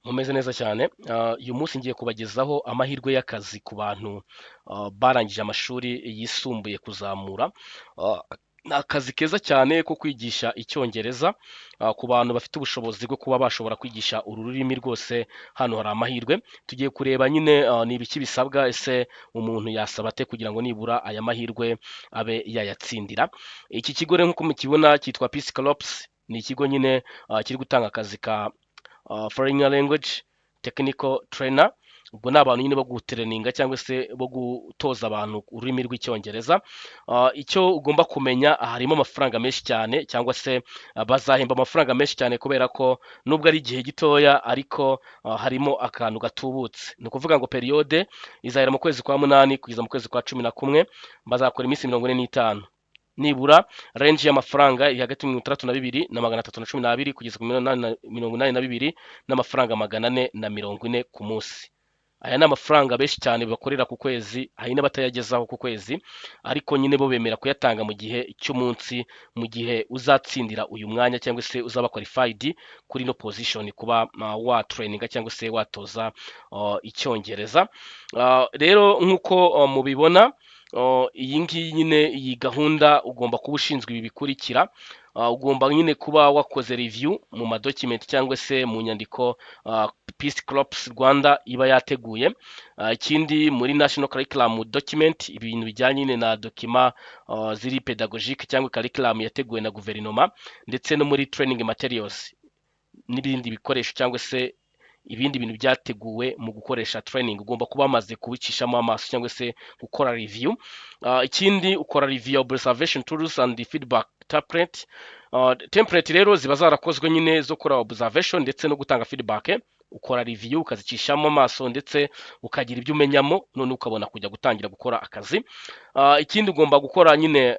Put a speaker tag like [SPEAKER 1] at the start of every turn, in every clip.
[SPEAKER 1] Mumeze neza cyane. Uyu munsi ngiye kubagezaho amahirwe y'akazi ku bantu barangije amashuri yisumbuye kuzamura. Ah, Ni akazi keza cyane ko kwigisha icyongereza ku bantu bafite ubushobozi bwo kuba bashobora kwigisha uru rurimi rwose. Hano hari amahirwe. Tugiye kureba nyine ni ibiki bisabwa, ese umuntu yasaba ate kugira ngo nibura aya mahirwe abe yayatsindira. Iki kigo rero nk'uko mukibona cyitwa Peace Corps, ni ikigo nyine kiri gutanga akazi ka foreign language technical trainer. Ubwo ni abantu nyine bo gutereninga cyangwa se bo gutoza abantu ururimi rw'icyongereza. Icyo ugomba kumenya, harimo amafaranga menshi cyane cyangwa se bazahemba amafaranga menshi cyane kubera ko nubwo ari igihe gitoya ariko harimo akantu gatubutse. Ni ukuvuga ngo periyode izahera mu kwezi kwa munani kugeza mu kwezi kwa cumi na kumwe, bazakora iminsi 45. Nibura range y'amafaranga iri hagati ya 32 na 312 kugeza ku 82 n'amafaranga 440 ku munsi. Aya ni amafaranga benshi cyane bakorera ku kwezi, hari n'abatayagezaho ku kwezi, ariko nyine bo bemera kuyatanga mu gihe cy'umunsi, mu gihe uzatsindira uyu mwanya cyangwa se uzaba qualified kuri no position kuba wa traininga cyangwa se watoza icyongereza. Rero nk'uko mubibona, iyi ngiyi nyine iyi gahunda ugomba kuba ushinzwe ibi bikurikira. Ugomba nyine kuba wakoze review mu madocument cyangwa se mu nyandiko Peace Corps Rwanda iba yateguye. Ikindi muri National Curriculum Document, ibintu bijyanye nyine na dokima ziri pedagogique cyangwa curriculum yateguwe na guverinoma, ndetse no muri training materials n'ibindi bikoresho cyangwa se ibindi bintu byateguwe mu gukoresha training, ugomba kuba bamaze kubicishamo amaso cyangwa se gukora review. Ikindi ukora review observation tools and feedback template. Template rero ziba zarakozwe nyine zo gukora observation ndetse no gutanga feedback. Ukora review ukazicishamo amaso ndetse ukagira ibyo umenyamo, none ukabona kujya gutangira gukora akazi. Ikindi ugomba gukora nyine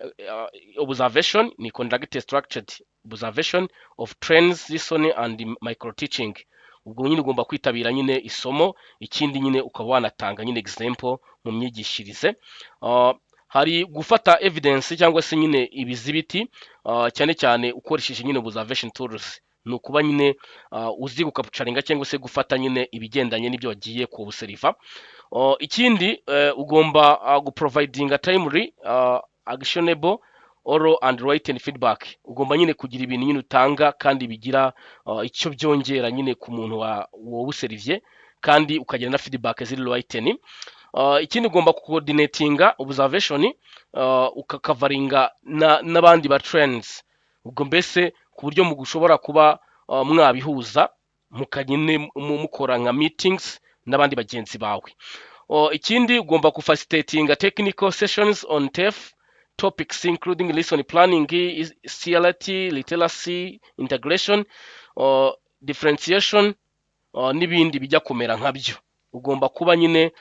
[SPEAKER 1] observation ni conduct structured observation of trends, listening and micro teaching. Ubwo nyine ugomba kwitabira nyine isomo, ikindi nyine ukaba wanatanga nyine example mu myigishirize. Hari gufata evidence cyangwa se nyine ibizibiti, cyane cyane ukoresheje nyine observation tools. Ni ukuba nyine uzi gukapucaringa cyangwa se gufata nyine ibigendanye n'ibyo wagiye kubuseriva. Ikindi ugomba guprovidinga timely actionable oral and written feedback. Ugomba nyine kugira ibintu nyine utanga kandi bigira icyo byongera nyine ku muntu wowe userivye, kandi ukagira na feedback ziri written. Ikindi ugomba coordinatinga observation, ukakavaringa n'abandi ba trends. Ubwo mbese ku buryo mugushobora kuba mwabihuza mukanyine mukora nka meetings n'abandi bagenzi bawe. Ikindi ugomba kufacilitatinga technical sessions on TEF topics including lesson planning, CLT, literacy, integration, differentiation n'ibindi bijya kumera nkabyo. Ugomba kuba nyine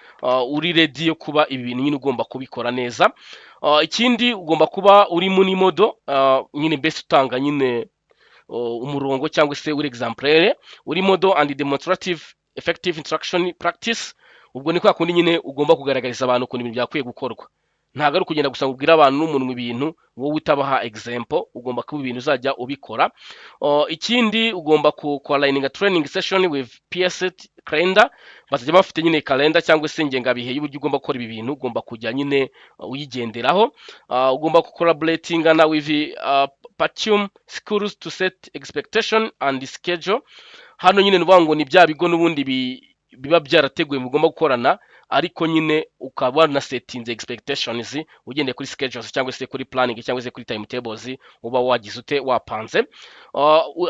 [SPEAKER 1] uri ready yo kuba ibi bintu nyine ugomba kubikora neza. Ikindi ugomba kuba uri muri modo nyine best utanga nyine umurongo cyangwa se uri exemplaire, uri modo and demonstrative effective instruction practice. Ubwo ni kwa kundi nyine ugomba kugaragariza abantu ukuntu ibintu byakwiye gukorwa. Ntabwo ari ukugenda gusa ubwira abantu n'umuntu ibintu wowe utabaha example, ugomba kuba ibintu uzajya ubikora. Ikindi ugomba ku aligning a training session with PS calendar. Bazajya bafite nyine calendar cyangwa se ngengabihe y'uburyo ugomba gukora ibi bintu, ugomba kujya nyine uyigenderaho. Ugomba collaborating na with Patium schools to set expectation and schedule. Hano nyine nuvuga ngo ni bya bigo n'ubundi biba byarateguye mugomba gukorana, ariko nyine ukaba na setting expectations ugendeye kuri schedules cyangwa se kuri planning cyangwa se kuri timetables uba wagize ute wapanze.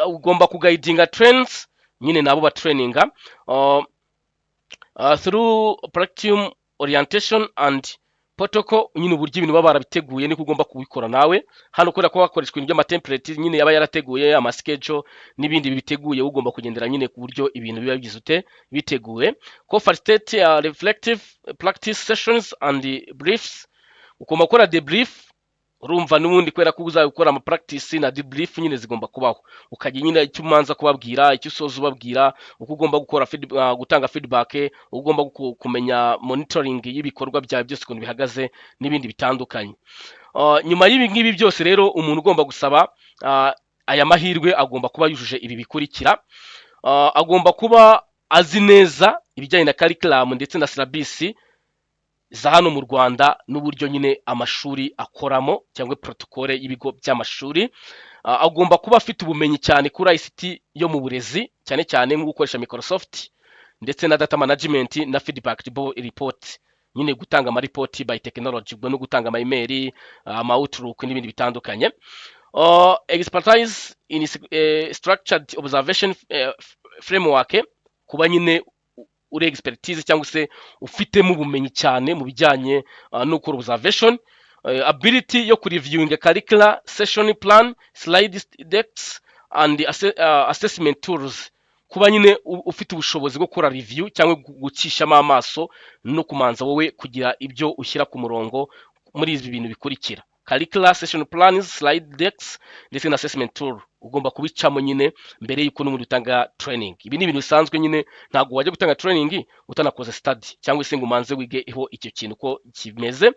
[SPEAKER 1] Ugomba kuguidinga trends nyine nabo ba traininga through practice orientation and protocol. Nyine uburyo ibintu baba barabiteguye niko ugomba kubikora nawe. Hano kubera ko hakoreshwa ibintu by'amatemplate nyine yaba yarateguye amaschedule n'ibindi biteguye, ugomba kugendera nyine ku buryo ibintu biba bigize ute biteguye. Ko facilitate reflective practice sessions and briefs. Ugomba gukora debrief, urumva n'ubundi kwera ko uzabikora ama practice na debrief nyine zigomba kubaho. Ukajya nyine icyo umanza kubabwira, icyo usoza ubabwira, uko ugomba gukora gutanga feedback, ugomba kumenya monitoring y'ibikorwa byawe byose ukuntu bihagaze n'ibindi bitandukanye. Nyuma y'ibi ngibi byose rero, umuntu ugomba gusaba aya mahirwe agomba kuba yujuje ibi bikurikira. Agomba kuba azi neza ibijyanye na curriculum ndetse na syllabus za hano mu Rwanda n'uburyo nyine amashuri akoramo cyangwa protocole y'ibigo by'amashuri. Agomba kuba afite ubumenyi cyane kuri ICT yo mu burezi, cyane cyane nko gukoresha Microsoft ndetse na data management na feedback report, nyine gutanga ama report by technology, no gutanga ama email, ama outlook n'ibindi bitandukanye. Expertise in structured observation framework, kuba nyine uri expertise cyangwa se ufitemo ubumenyi cyane mu bijyanye no gukora observation. Ability yo kureviewing curricula, session plan, slide decks and assessment tools, kuba nyine ufite ubushobozi bwo gukora review cyangwa gucishamo amaso no kumanza wowe kugira ibyo ushyira ku murongo muri ibi bintu bikurikira: curricula, session plans, slide decks ndetse na assessment tool. Ugomba kubicamo nyine mbere y'uko n'umuntu utanga training. Ibi ni ibintu bisanzwe nyine, ntabwo wajya gutanga training utanakoze study cyangwa se ngo umanze wigeho icyo kintu ko kimeze.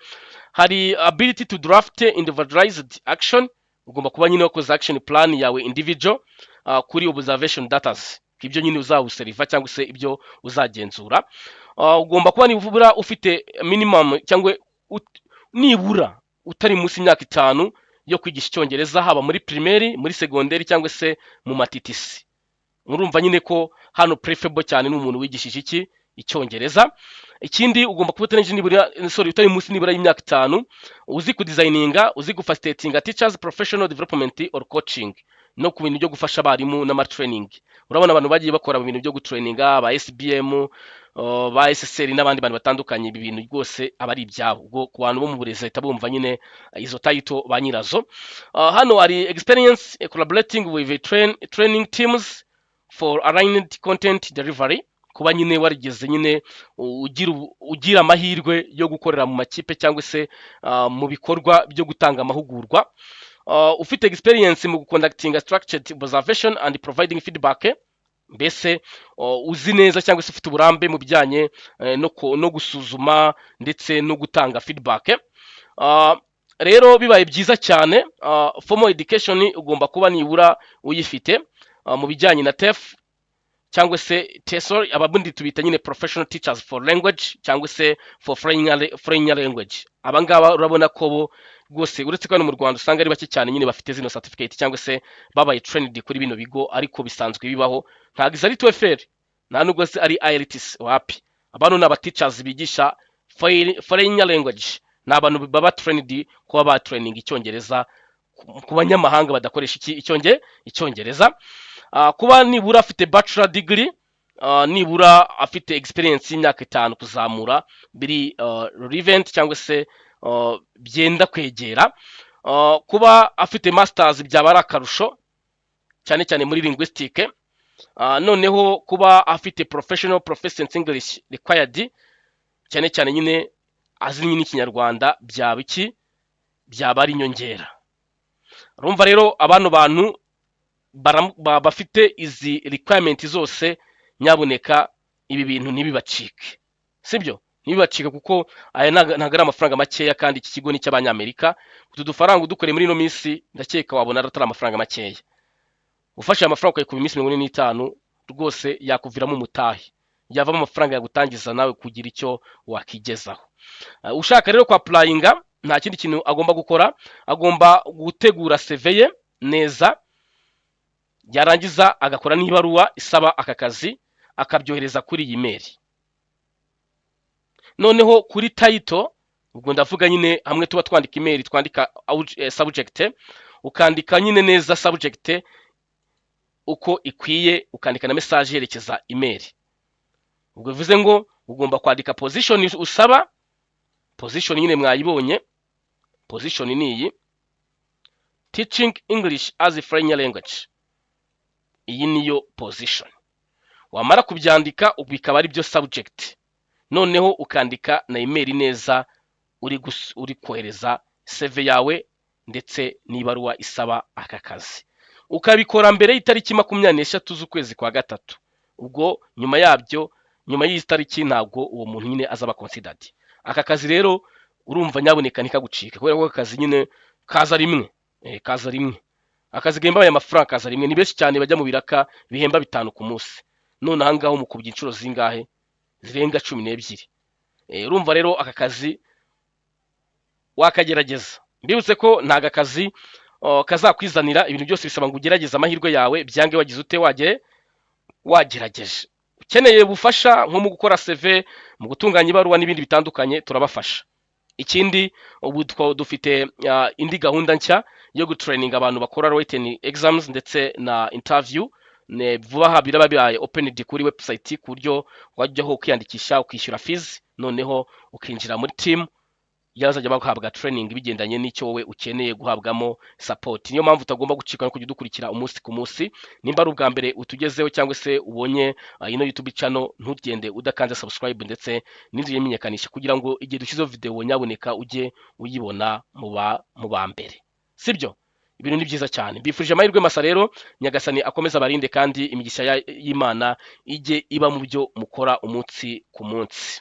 [SPEAKER 1] Hari ability to draft individualized action, ugomba kuba nyine wakoze action plan yawe individual kuri observation datas, ibyo nyine uzawuseriva cyangwa se ibyo uzagenzura. Ugomba kuba nibura ufite minimum cyangwa nibura utari munsi y'imyaka 5 yo kwigisha icyongereza, haba muri primaire, muri secondaire cyangwa se mu matitisi. Murumva nyine ko hano preferable cyane n'umuntu wigishije iki icyongereza. Ikindi ugomba kuba utari munsi nibura y'imyaka 5, uzi ku designinga, uzi gufacilitating teachers professional development or coaching, no ku bintu byo gufasha abarimu n'ama training. Urabona abantu bagiye bakora mu bintu byo gutraininga ba SBM, ba SSR n'abandi bantu batandukanye, ibi bintu rwose aba ari ibyabo. Ubwo ku bantu bo mu burezi ahita bumva nyine izo title ba nyirazo. Hano hari experience collaborating with training teams for aligned content delivery, kuba nyine warigeze nyine ugira amahirwe yo gukorera mu makipe cyangwa se mu bikorwa byo gutanga amahugurwa. Ufite experience mu conducting a structured observation and providing feedback, mbese uzi neza cyangwa se ufite uburambe mu bijyanye no gusuzuma ndetse no gutanga feedback. Rero bibaye byiza cyane, formal education ugomba kuba nibura uyifite mu bijyanye na TEF cyangwa se TESOL, ababundi tubita nyine professional teachers for language cyangwa se for foreign language. Abangaba urabona ko bo rwose uretse ko hano mu Rwanda usanga ari bake cyane nyine bafite zino certificate cyangwa se babaye trained kuri bino bigo, ariko bisanzwe bibaho. Ntabwo ari TOEFL, nta nubwo se ari IELTS, wapi. Abantu ni aba teachers bigisha foreign language, ni abantu baba trained kuba ba training icyongereza ku banyamahanga badakoresha icyongereza. Kuba nibura afite bachelor degree, nibura afite experience y'imyaka 5 kuzamura, biri relevant cyangwa se byenda kwegera. Kuba afite masters byaba ari akarusho cyane cyane muri linguistique. Noneho kuba afite professional proficiency English required, cyane cyane nyine azi nyine ikinyarwanda, byaba ari inyongera. Urumva rero abantu bafite izi requirement zose, nyaboneka ibi bintu ntibibacike, sibyo? Ntibibacike kuko aya ntago ari amafaranga makeya, kandi iki kigo ni cy'abanyamerika. Utu dufaranga udukoreye muri ino minsi ndakeka wabona atari amafaranga makeya. Ufashe amafaranga ukayikuba iminsi 45 rwose yakuviramo umutahi, yavamo amafaranga yagutangiza nawe kugira icyo wakigezaho. Ushaka rero kwa applyinga, nta kindi kintu agomba gukora, agomba gutegura CV ye neza, yarangiza agakora n'ibaruwa isaba aka kazi, akabyohereza kuri iyi mail. Noneho kuri title, ubwo ndavuga nyine hamwe tuba twandika email, twandika subject, ukandika nyine neza subject uko ikwiye, ukandika na message yerekeza email. Ubwo bivuze ngo ugomba kwandika position usaba. Position nyine mwayibonye, position ni iyi: teaching English as a foreign language. Iyi niyo position. Wamara kubyandika ubikaba ari byo subject, noneho ukandika na email neza uri kohereza CV yawe ndetse n'ibaruwa isaba aka kazi. Ukabikora mbere y'itariki 23 z'ukwezi kwa gatatu. Ubwo nyuma yabyo, nyuma y'iyi tariki ntabwo uwo muntu nyine azaba considered. Aka kazi rero urumva nyaboneka nikagucika, kubera ko akazi nyine kaza rimwe, akazi gemba aya mafaranga kaza rimwe. Ni benshi cyane bajya mu biraka bihemba 5 ku munsi. none aha ngaha umukubye inshuro zingahe zirenga 12. Urumva rero aka kazi wakagerageza. Mbibutse ko ntago akazi kazakwizanira, ibintu byose bisaba ngo ugerageze amahirwe yawe, byange wagize ute wagerageje. Ukeneye ubufasha nko mu gukora CV, mu gutunganya ibaruwa n'ibindi bitandukanye, turabafasha. Ikindi ubu dufite indi gahunda nshya yo gutraining abantu bakora written exams ndetse na interview. Vuba aha biraba bibaye opened kuri website ku buryo wajyaho kwiyandikisha ukishyura fees, noneho ukinjira muri team yazajya bahabwa training bigendanye n'icyo wowe ukeneye guhabwamo support. Niyo mpamvu utagomba gucika no kujya dukurikira umunsi ku munsi. Nimba ari ubwa mbere utugezeho cyangwa se ubonye ino YouTube channel, ntugende udakanze subscribe ndetse n'inzu y'imenyekanisha kugira ngo igihe dushyizeho video nyaboneka ujye uyibona mu ba mbere. Sibyo? Ibintu ni byiza cyane. Bifurije amahirwe masa rero, Nyagasani akomeza abarinde kandi imigisha y'Imana ijye iba mu byo mukora umunsi ku munsi.